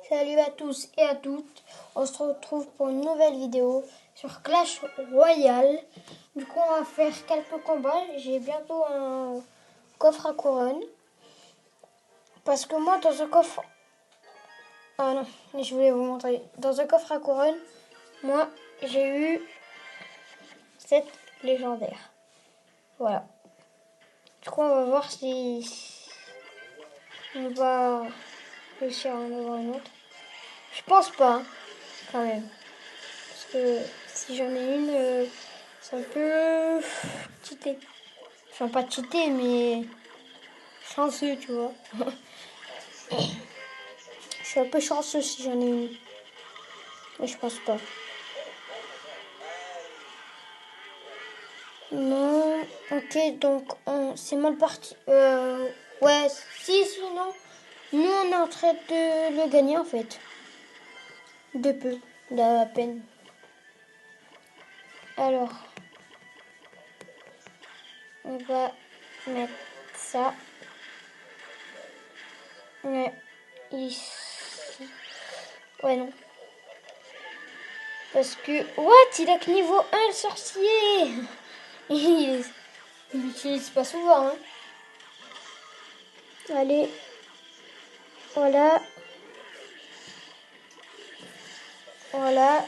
Salut à tous et à toutes, on se retrouve pour une nouvelle vidéo sur Clash Royale. Du coup on va faire quelques combats, j'ai bientôt un coffre à couronne. Parce que moi dans un coffre... Ah non, je voulais vous montrer. Dans un coffre à couronne, moi j'ai eu 7 légendaires. Voilà. Du coup on va voir si on va réussir à en avoir une autre. Je pense pas, hein, quand même. Parce que si j'en ai une, c'est un peu cheaté. Enfin, pas cheaté, mais chanceux, tu vois. Je suis un peu chanceux si j'en ai une. Mais je pense pas. Non, ok, donc c'est mal parti. Ouais, si, non. Nous, on est en train de le gagner, en fait. De peu, à peine. Alors, on va mettre ça. Ouais, ici. Ouais, non. Parce que... What? Il a que niveau 1, le sorcier. Il l'utilise pas souvent, hein. Allez. Voilà. Voilà.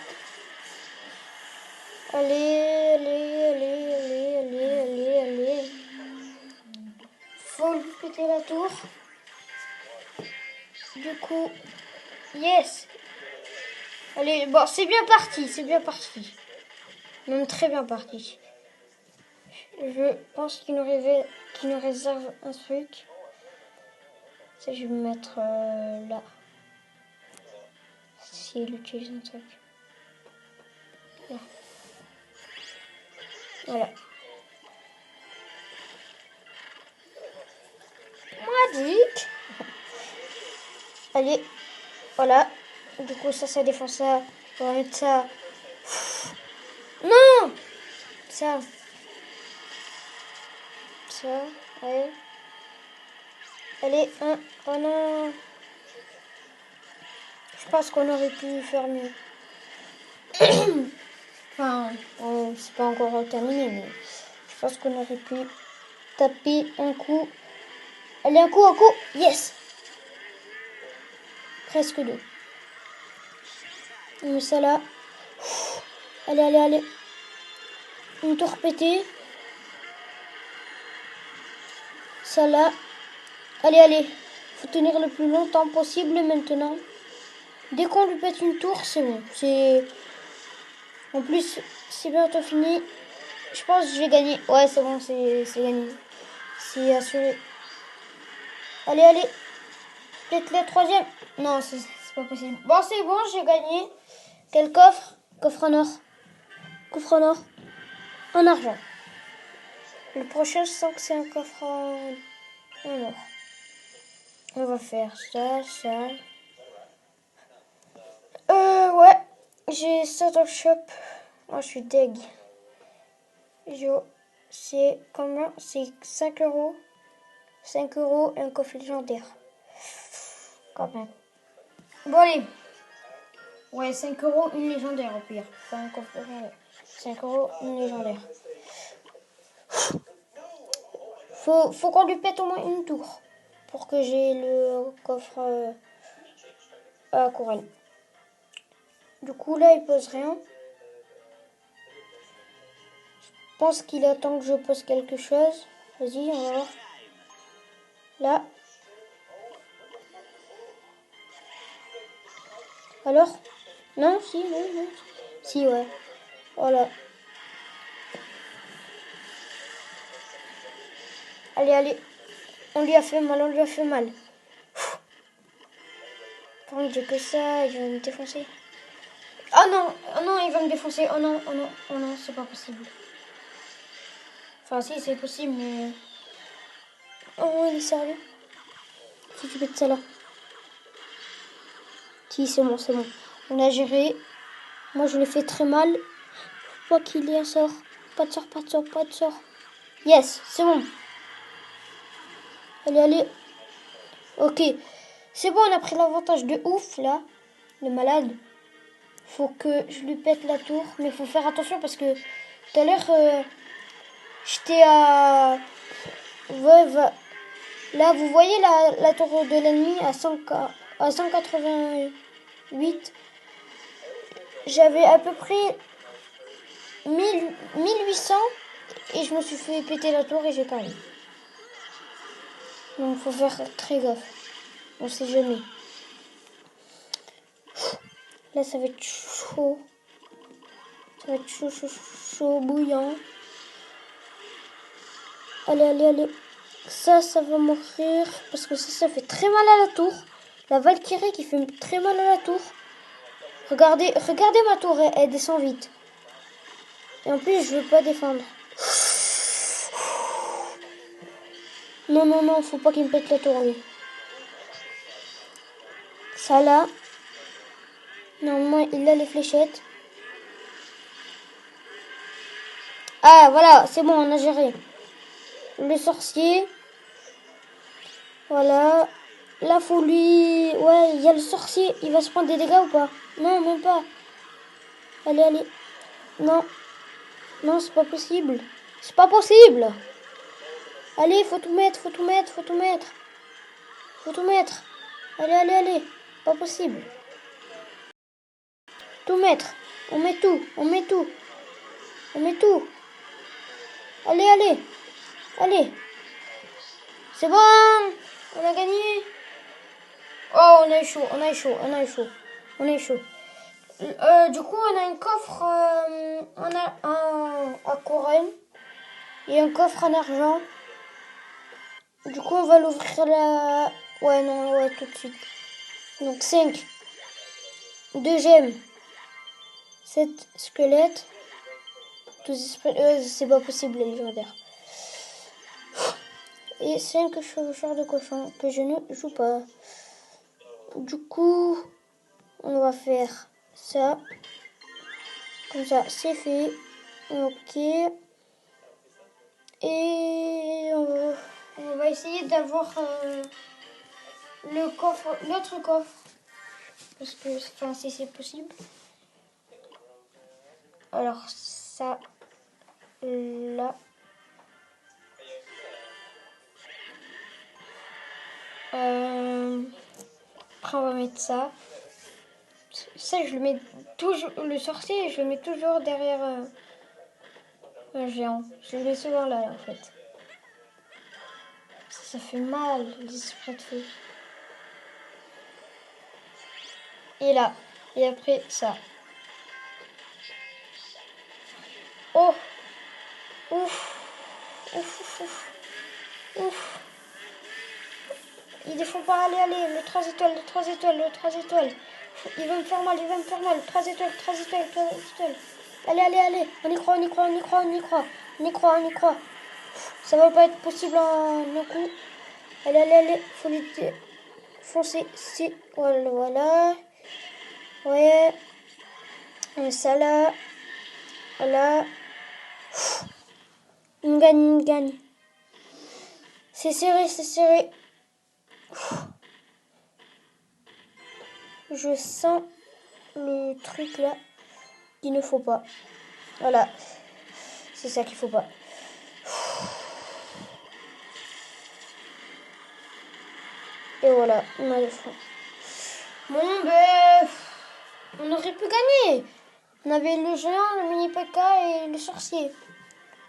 Allez. Faut lui péter la tour. Du coup, yes. Allez, bon, c'est bien parti. Même très bien parti. Je pense qu'il nous réserve un truc. Ça, je vais me mettre là. S'il utilise un truc. Là. Voilà. Magique. Allez, voilà. Du coup, ça défend ça. On va mettre ça. Non. Ça, ouais. Allez, un. Oh non. Je pense qu'on aurait pu faire mieux. Enfin, c'est pas encore terminé, mais je pense qu'on aurait pu taper un coup. Allez, un coup. Yes. Presque deux. On met ça là. Allez. Une tour pétée. Ça là. Allez. Faut tenir le plus longtemps possible maintenant. Dès qu'on lui pète une tour, c'est bon. En plus, c'est bientôt fini. Je pense que je vais gagner. Ouais, c'est bon, c'est gagné. C'est assuré. Allez. Peut-être la troisième. Non, c'est pas possible. Bon, c'est bon, j'ai gagné. Quel coffre? Coffre en or. En argent. Le prochain, je sens que c'est un coffre en or. On va faire ça. Ouais. J'ai ça dans le shop. Oh, je suis deg. C'est combien? C'est 5 euros. 5 euros et un coffre légendaire. Quand même. Bon, allez. Ouais, 5 euros, une légendaire au pire. Enfin, un coffre légendaire. 5 euros, une légendaire. Faut qu'on lui pète au moins une tour pour que j'ai le coffre à couronne. Du coup, là, il pose rien. Je pense qu'il attend que je pose quelque chose. Vas-y, on va voir. Là. Alors? Non, si, non. Si, ouais. Voilà. Allez. On lui a fait mal. Quand j'ai que ça, il va me défoncer. Oh non, il va me défoncer. Oh non, c'est pas possible. Enfin, si, c'est possible, mais... Oh, il est sérieux? Si tu pètes ça là. Si, c'est bon. On a géré. Moi, je l'ai fait très mal. Faut pas qu'il y ait un sort. Pas de sort. Yes, c'est bon. Allez. Ok. C'est bon, on a pris l'avantage de ouf, là. Le malade. Faut que je lui pète la tour. Mais il faut faire attention parce que tout à l'heure, j'étais à... Ouais, là, vous voyez la tour de l'ennemi à 188. J'avais à peu près 1800 et je me suis fait péter la tour et j'ai pas eu. Donc, faut faire très gaffe. On sait jamais. Là, ça va être chaud. Ça va être chaud, chaud, chaud, bouillant. Allez, allez, allez. Ça va mourir. Parce que ça fait très mal à la tour. La Valkyrie qui fait très mal à la tour. Regardez ma tour, elle descend vite. Et en plus, je veux pas défendre. Non, non, non, faut pas qu'il me pète la tour, lui. Ça, là. Normalement, il a les fléchettes. Ah, voilà, c'est bon, on a géré. Le sorcier. Voilà. Là, faut lui... Ouais, il y a le sorcier. Il va se prendre des dégâts ou pas? Non, même pas. Allez, allez. Non. Non, c'est pas possible. C'est pas possible. Allez, faut tout mettre, faut tout mettre, faut tout mettre. Faut tout mettre. Allez, allez, allez. Pas possible. Tout mettre. On met tout, on met tout. On met tout. Allez, allez. Allez. C'est bon. On a gagné. Oh, on a eu chaud, on a eu chaud, on a eu chaud. On a eu chaud. Du coup, on a un coffre on a un à couronne et un coffre en argent. Du coup, on va l'ouvrir là. Ouais, non, ouais, tout de suite. Donc, 5. 2 gemmes. 7 squelettes. 12 c'est pas possible, les légendaires. Et 5 chevaucheurs de cochon que je ne joue pas. Du coup, on va faire ça. Comme ça, c'est fait. Ok. Et on va essayer d'avoir le coffre, l'autre coffre. Parce que, enfin, si c'est possible. Alors, ça, là. Après, on va mettre ça. Ça, je le mets toujours, le sorcier, je le mets toujours derrière un géant. Je le mets souvent là, en fait. Ça fait mal, les esprits de feu. Et là. Et après, ça. Oh! Ouf! Ouf, ouf, ouf. Ouf! Ils ne font pas aller, allez, le 3 étoiles, le 3 étoiles, le 3 étoiles. Il va me faire mal, il va me faire mal. 3 étoiles, 3 étoiles, 3 étoiles. Allez, allez, allez. On y croit, on y croit, on y croit, on y croit. On y croit, on y croit. Ça va pas être possible en un coup. Allez, allez, allez. Faut lui foncer. Si. Voilà, voilà. Ouais. Et ça là. Voilà. On gagne, on gagne. C'est serré, c'est serré. Je sens le truc là qu'il ne faut pas. Voilà. C'est ça qu'il faut pas. Et voilà, on a le fond. Bon, ben, on aurait pu gagner. On avait le géant, le mini PK et le sorcier.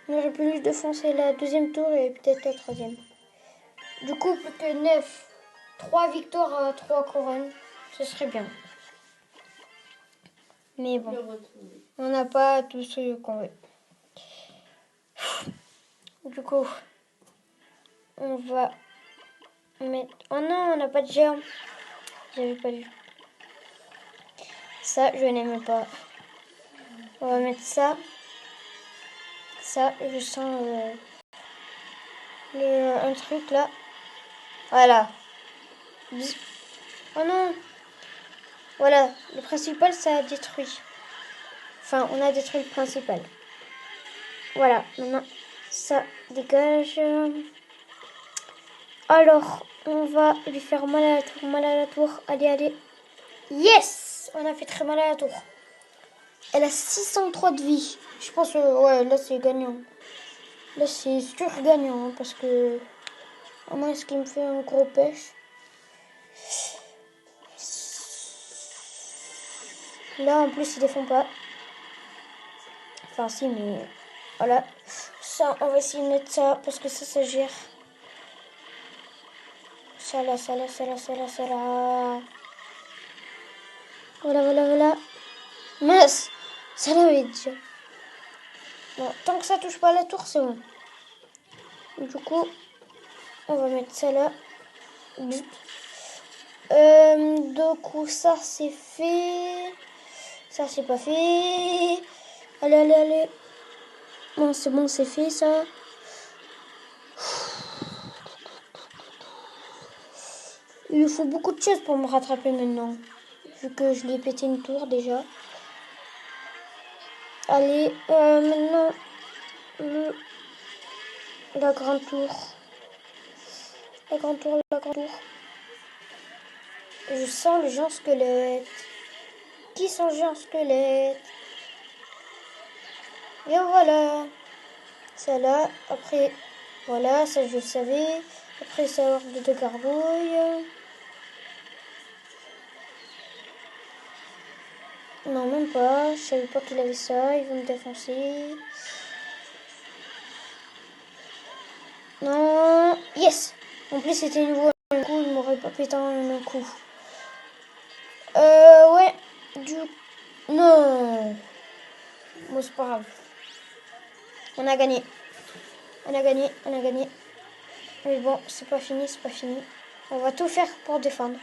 On aurait pu juste défoncer la deuxième tour et peut-être la troisième. Du coup, plus que 9. 3 victoires à 3 couronnes. Ce serait bien. Mais bon, on n'a pas tout ce qu'on veut. Du coup, on va mettre... Oh non, on n'a pas de géant. J'avais pas vu. Ça, je n'aime pas. On va mettre ça. Ça, je sens un truc là. Voilà. Oh non. Voilà, le principal, ça a détruit. Enfin, on a détruit le principal. Voilà, maintenant, ça dégage. Alors, on va lui faire mal à la tour, mal à la tour. Allez, allez. Yes! On a fait très mal à la tour. Elle a 603 de vie. Je pense que, ouais, là, c'est gagnant. Là, c'est sûr gagnant, hein, parce que... À moins qu'il me fait un gros pêche. Là, en plus, il défend pas. Enfin, si, mais... Voilà. Ça, on va essayer de mettre ça, parce que ça gère. Ça là, ça là, ça là, ça là, ça là. Voilà, voilà, voilà. Mince! Ça l'avait déjà. Bon, tant que ça touche pas la tour, c'est bon. Du coup, on va mettre ça là. Du coup, ça c'est fait. Ça c'est pas fait. Allez, allez, allez. Bon, c'est fait ça. Il lui faut beaucoup de choses pour me rattraper maintenant. Vu que je lui ai pété une tour déjà. Allez, maintenant, la grande tour. La grande tour, la grande tour. Je sens le géant squelette. Qui sont géant squelette? Et voilà. Ça là. Après, voilà, ça je le savais. Après, ça horde de gargouilles. Non, même pas. Je savais pas qu'il avait ça. Il veut me défoncer. Non. Yes. En plus, c'était nouveau. Du coup, il m'aurait pas pété un coup. Ouais. Non. Bon, c'est pas grave. On a gagné. On a gagné. On a gagné. Mais bon, c'est pas fini, c'est pas fini. On va tout faire pour défendre.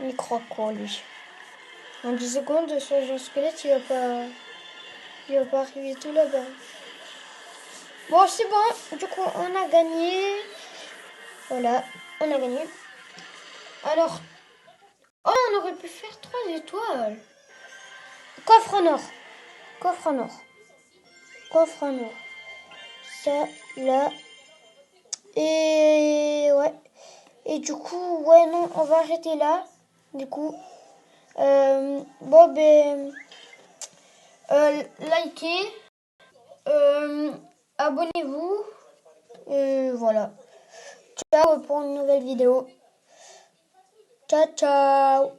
Il croit quoi, lui? En 10 secondes, ce genre squelette, il va pas arriver tout là-bas. Bon, c'est bon. Du coup, on a gagné. Voilà, on a gagné. Alors, oh, on aurait pu faire 3 étoiles. Coffre en or. Coffre en or. Coffre en or. Ça, là. Et ouais. Et du coup, ouais, non, on va arrêter là. Du coup, bon, ben, likez, abonnez-vous. Et voilà. Ciao pour une nouvelle vidéo. Ciao, ciao.